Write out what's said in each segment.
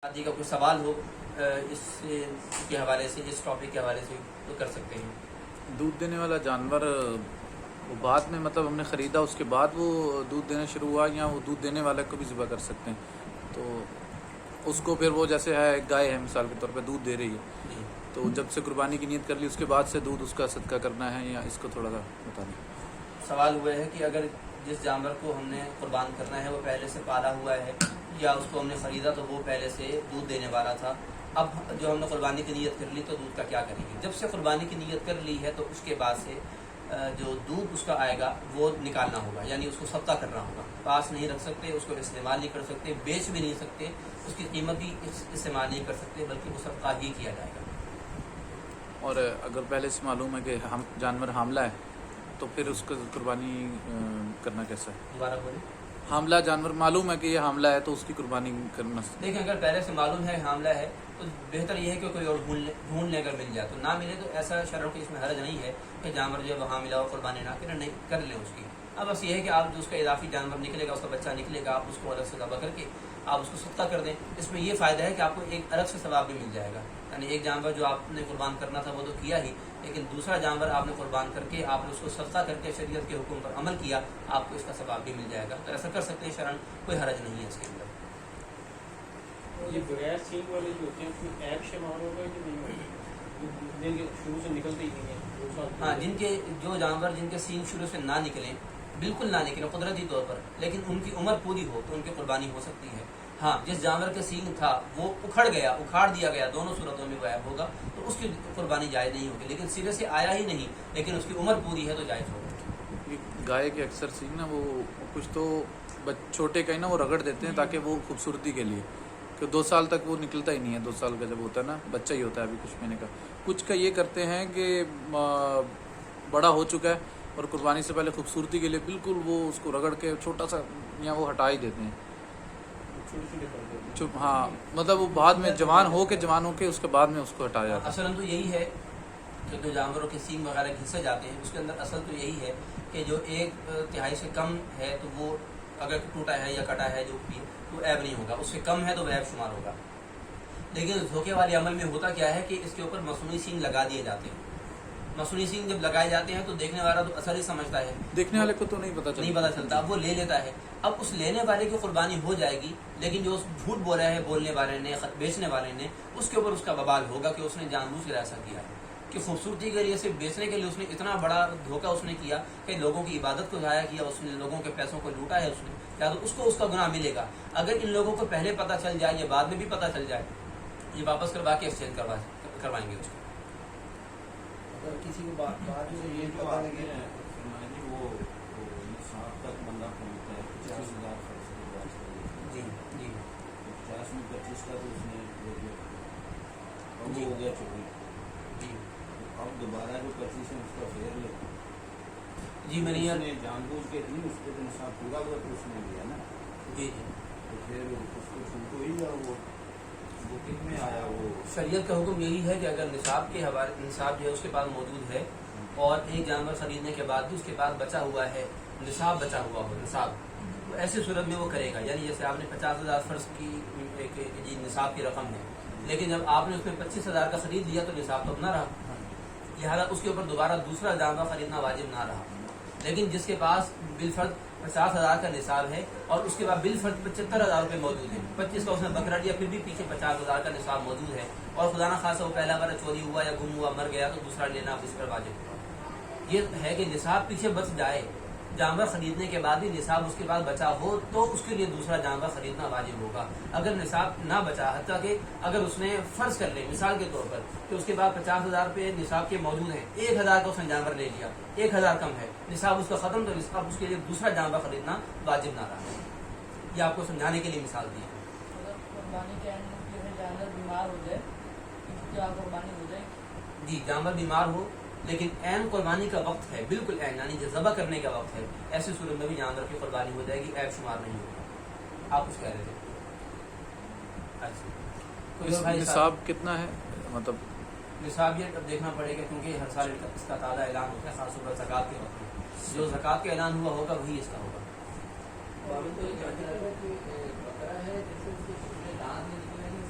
آدھی کا کوئی سوال ہو اس کے حوالے سے، اس ٹاپک کے حوالے سے تو کر سکتے ہیں۔ دودھ دینے والا جانور وہ بعد میں مطلب ہم نے خریدا اس کے بعد وہ دودھ دینا شروع ہوا، یا وہ دودھ دینے والے کو بھی ذبح کر سکتے ہیں؟ تو اس کو پھر وہ جیسے ہے گائے ہے مثال کے طور پہ دودھ دے رہی ہے، جی، تو جب سے قربانی کی نیت کر لی اس کے بعد سے دودھ اس کا صدقہ کرنا ہے، یا اس کو تھوڑا سا بتا دیں۔ سوال ہوا ہے کہ اگر جس جانور کو ہم نے قربان کرنا ہے وہ پہلے سے پالا ہوا ہے، یا اس کو ہم نے خریدا تو وہ پہلے سے دودھ دینے والا تھا، اب جو ہم نے قربانی کی نیت کر لی تو دودھ کا کیا کریں گے؟ جب سے قربانی کی نیت کر لی ہے تو اس کے بعد سے جو دودھ اس کا آئے گا وہ نکالنا ہوگا، یعنی اس کو صدقہ کرنا ہوگا۔ پاس نہیں رکھ سکتے، اس کو استعمال نہیں کر سکتے، بیچ بھی نہیں سکتے، اس کی قیمت بھی استعمال نہیں کر سکتے، بلکہ وہ صدقہ ہی کیا جائے گا۔ اور اگر پہلے سے معلوم ہے کہ ہم جانور حاملہ ہے تو پھر اس کو قربانی کرنا کیسا ہے؟ دوبارہ بولیں۔ حاملہ جانور معلوم ہے کہ یہ حاملہ ہے تو اس کی قربانی کرنا دیکھیں، اگر پہلے سے معلوم ہے حاملہ ہے تو بہتر یہ ہے کہ کوئی اور ڈھونڈ لے کر مل جائے، تو نہ ملے تو ایسا شرع کہ اس میں حرج نہیں ہے کہ جانور جو ہے وہ حاملہ اور قربانی نہ کرے، نہیں کر لیں اس کی۔ اب بس یہ ہے کہ آپ جو اس کا اضافی جانور نکلے گا، اس کا بچہ نکلے گا، آپ اس کو الگ سے ذبح کر کے آپ اس کو صدقہ کر دیں۔ اس میں یہ فائدہ ہے کہ آپ کو ایک الگ سے ثواب بھی مل جائے گا، یعنی ایک جانور جو آپ نے قربان کرنا تھا وہ تو کیا ہی، لیکن دوسرا جانور آپ نے قربان کر کے آپ نے اس کو صدقہ کر کے شریعت کے حکم پر عمل کیا، آپ کو اس کا ثواب بھی مل جائے گا۔ تو ایسا کر سکتے ہیں، شرعاً کوئی حرج نہیں ہے اس کے اندر۔ یہ بغیر سینگ والے جو ہوتے ہیں اس میں ایپ شمار ہوگا کہ نہیں ہوگا؟ جن کے شروع سے نکلتے ہی نہیں ہیں۔ ہاں، جن کے جو جانور جن کے سینگ شروع سے نہ نکلیں، بالکل نہ نکلیں قدرتی طور پر، لیکن ان کی عمر پوری ہو تو ان کی قربانی ہو سکتی ہے۔ ہاں، جس جانور کے سینگ تھا وہ اکھاڑ دیا گیا، دونوں صورتوں میں غائب ہوگا تو اس کی قربانی جائز نہیں ہوگی، لیکن سرے سے آیا ہی نہیں لیکن اس کی عمر پوری ہے تو جائز ہوگا۔ گائے کے اکثر سینگ نا وہ کچھ تو چھوٹے کا ہی نا وہ رگڑ دیتے ہیں تاکہ وہ خوبصورتی کے لیے، کہ 2 سال تک وہ نکلتا ہی نہیں ہے، 2 سال کا جب ہوتا ہے نا بچہ ہی ہوتا ہے ابھی کچھ مہینے کا۔ کچھ کا یہ کرتے ہیں کہ بڑا ہو چکا ہے اور قربانی سے پہلے خوبصورتی کے لیے بالکل وہ اس کو رگڑ کے چھوٹا سا یا وہ ہٹا ہی دیتے ہیں۔ ہاں، مطلب وہ بعد میں جوان ہو کے اس کے بعد میں اس کو ہٹایا جاتا ہے۔ اصلاً تو یہی ہے کہ جو جانوروں کے سینگ وغیرہ گھسے جاتے ہیں اس کے اندر اصل تو یہی ہے کہ جو 1/3 سے کم ہے تو وہ اگر ٹوٹا ہے یا کٹا ہے جو بھی تو عیب نہیں ہوگا، اس سے کم ہے تو وہ عیب شمار ہوگا۔ لیکن دھوکے والے عمل میں ہوتا کیا ہے کہ اس کے اوپر مصنوعی سینگ لگا دیے جاتے ہیں۔ مصنوعی سینگ جب لگائے جاتے ہیں تو دیکھنے والا تو اثر ہی سمجھتا ہے، دیکھنے والے کو تو نہیں پتا چلتا، اب وہ لے لیتا ہے۔ اب اس لینے والے کی قربانی ہو جائے گی، لیکن جو جھوٹ بولا ہے بولنے والے نے، بیچنے والے نے، اس کے اوپر اس کا وبال ہوگا کہ اس نے جان بوجھ کر ایسا کیا ہے، کہ خوبصورتی کے لیے صرف بیچنے کے لیے اس نے اتنا بڑا دھوکہ اس نے کیا کہ لوگوں کی عبادت کو ضائع کیا، اس نے لوگوں کے پیسوں کو لوٹا ہے اس نے، یا تو اس کو اس کا گناہ ملے گا۔ اگر ان لوگوں کو پہلے پتہ چل جائے یا بعد میں بھی پتہ چل جائے، یہ واپس کروا کے ایکسچینج کروائیں گے اس کو۔ اگر کسی کو بعد میں یہ جو آگے ہیں وہ نصاب تک بندہ پہنچتا ہے 50,000 فرض کے بعد، جی جی 50 میں 25 کا تو اس نے لے لیا، اب جی ہو گیا 24، جی اب دوبارہ جو 25 ہے اس کا فیئر لے، جی میں نے اس نے جان بوجھ کے نہیں، اس کو تو نصاب پورا ہوا تو اس نے لیا نا، جی جی تو پھر اس کو چھوٹ ہوئی یا وہ بکنگ میں آیا وہ۔ شریعت کا حکم یہی ہے کہ اگر نصاب کے حوالے نصاب جو ہے اس کے پاس موجود ہے اور ایک جانور خریدنے کے بعد بھی اس کے پاس بچا ہوا ہے، نصاب بچا ہوا ہو نصاب، تو ایسی صورت میں وہ کرے گا۔ یعنی جیسے آپ نے 50,000 فرض کی جی نصاب کی رقم ہے، لیکن جب آپ نے اس میں 25,000 کا خرید لیا تو نصاب تو نہ رہا، لہٰذا اس کے اوپر دوبارہ دوسرا جانور خریدنا واجب نہ رہا۔ لیکن جس کے پاس بالفرض 50,000 کا نصاب ہے اور اس کے بعد بالفرض 75,000 روپے موجود ہیں، 25 کا اس نے بکرا لیا، پھر بھی پیچھے 50,000 کا نصاب موجود ہے، اور خدا نہ خاصا وہ پہلا بار چوری ہوا یا گم ہوا مر گیا تو دوسرا لینا اس پر واجب ہوا۔ یہ ہے کہ نصاب پیچھے بچ جائے، جانور خریدنے کے بعد بھی نصاب اس کے پاس بچا ہو تو اس کے لیے دوسرا جانور خریدنا واجب ہوگا۔ اگر نصاب نہ بچا، حتیٰ کہ اگر اس نے فرض کر لیں مثال کے طور پر کہ اس کے بعد 50,000 روپے نصاب کے موجود ہیں، 1,000 کا اس نے جانور لے لیا، 1,000 کم ہے، نصاب اس کا ختم، تو نصاب اس کے لیے دوسرا جانور خریدنا واجب نہ رہا۔ یہ آپ کو سمجھانے کے لیے مثال دی ہے۔ اگر قربانی کے اینڈ میں جانور بیمار ہو جائے کیا قربانی ہو جائے؟ جی، جانور بیمار ہو لیکن عین قربانی کا وقت ہے، بالکل عین، یعنی جو ذبح کرنے کا وقت ہے، ایسی صورت میں بھی جانور کی قربانی ہو جائے گی، عیب شمار نہیں ہوگا۔ آپ کچھ کہہ رہے تھے؟ اچھا، کوئی اور بھائی نصاب کتنا ہے مطلب؟ نصاب یہ اب دیکھنا پڑے گا کیونکہ ہر سال اس کا تازہ اعلان ہوتا ہے، خاص طور پر زکوٰۃ کے وقت میں جو زکوٰۃ کا اعلان ہوا ہوگا وہی اس کا ہوگا۔ بابا تو یہ کہتا ہے کہ بکرا ہے جیسے اس کے دانت نہیں نکلیں گے، اس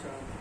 4